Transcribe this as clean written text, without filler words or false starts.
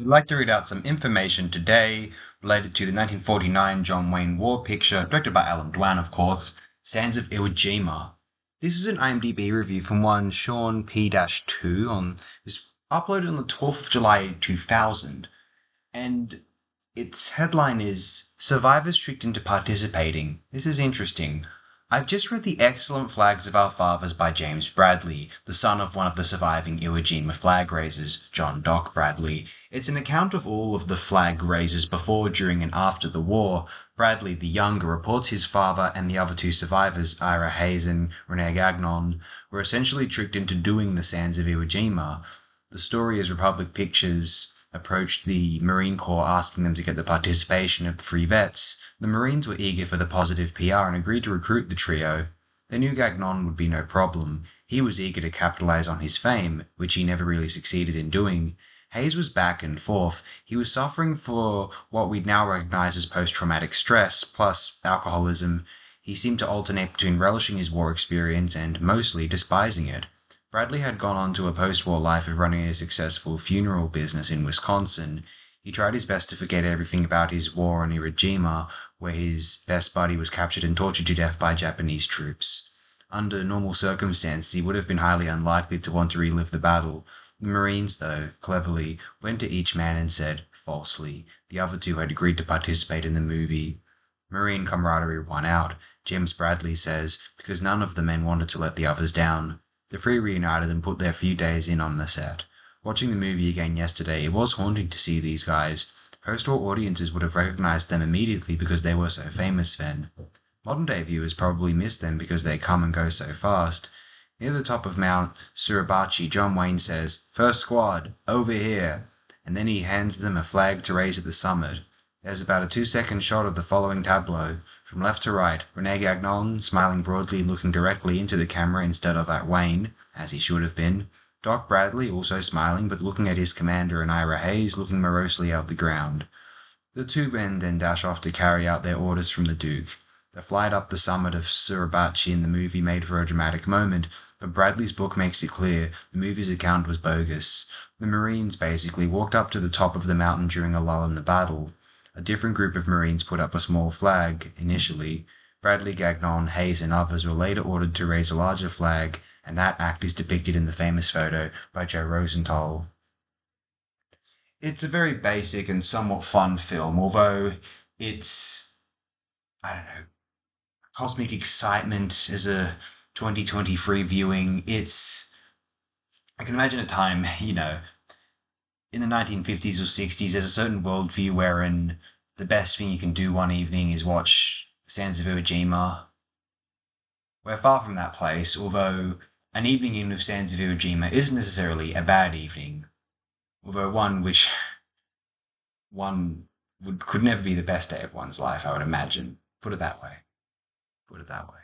I'd like to read out some information today related to the 1949 John Wayne war picture, directed by Allan Dwan, of course, Sands of Iwo Jima. This is an IMDb review from one Sean P-2 on was uploaded on the 12th of July 2000, and its headline is Survivors Tricked into Participating. This is interesting. I've just read The Excellent Flags of Our Fathers by James Bradley, the son of one of the surviving Iwo Jima flag raisers, John Doc Bradley. It's an account of all of the flag raisers before, during, and after the war. Bradley, the younger, reports his father and the other two survivors, Ira Hayes and Rene Gagnon, were essentially tricked into doing the Sands of Iwo Jima. The story is Republic Pictures approached the Marine Corps asking them to get the participation of the free vets. The Marines were eager for the positive PR and agreed to recruit the trio. They knew Gagnon would be no problem. He was eager to capitalize on his fame, which he never really succeeded in doing. Hayes was back and forth. He was suffering for what we'd now recognize as post-traumatic stress, plus alcoholism. He seemed to alternate between relishing his war experience and mostly despising it. Bradley had gone on to a post-war life of running a successful funeral business in Wisconsin. He tried his best to forget everything about his war on Iwo Jima, where his best buddy was captured and tortured to death by Japanese troops. Under normal circumstances, he would have been highly unlikely to want to relive the battle. The Marines, though, cleverly, went to each man and said, falsely, the other two had agreed to participate in the movie. Marine camaraderie won out, James Bradley says, because none of the men wanted to let the others down. The three reunited and put their few days in on the set. Watching the movie again yesterday, it was haunting to see these guys. Post-war audiences would have recognized them immediately because they were so famous then. Modern-day viewers probably miss them because they come and go so fast. Near the top of Mount Suribachi, John Wayne says, "First squad, over here," and then he hands them a flag to raise at the summit. There's about a 2-second shot of the following tableau. From left to right, Rene Gagnon, smiling broadly and looking directly into the camera instead of at Wayne, as he should have been. Doc Bradley, also smiling, but looking at his commander, and Ira Hayes, looking morosely at the ground. The two men then dash off to carry out their orders from the Duke. The flight up the summit of Suribachi in the movie made for a dramatic moment, but Bradley's book makes it clear the movie's account was bogus. The Marines basically walked up to the top of the mountain during a lull in the battle. A different group of Marines put up a small flag, initially. Bradley, Gagnon, Hayes, and others were later ordered to raise a larger flag, and that act is depicted in the famous photo by Joe Rosenthal. It's a very basic and somewhat fun film, although it's, I don't know, cosmic excitement as a 2023 viewing. I can imagine a time, in the 1950s or 60s, there's a certain worldview wherein the best thing you can do one evening is watch Sands of Iwo Jima. We're far from that place, although an evening in with Sands of Iwo Jima isn't necessarily a bad evening, although one which could never be the best day of one's life, I would imagine. Put it that way. Put it that way.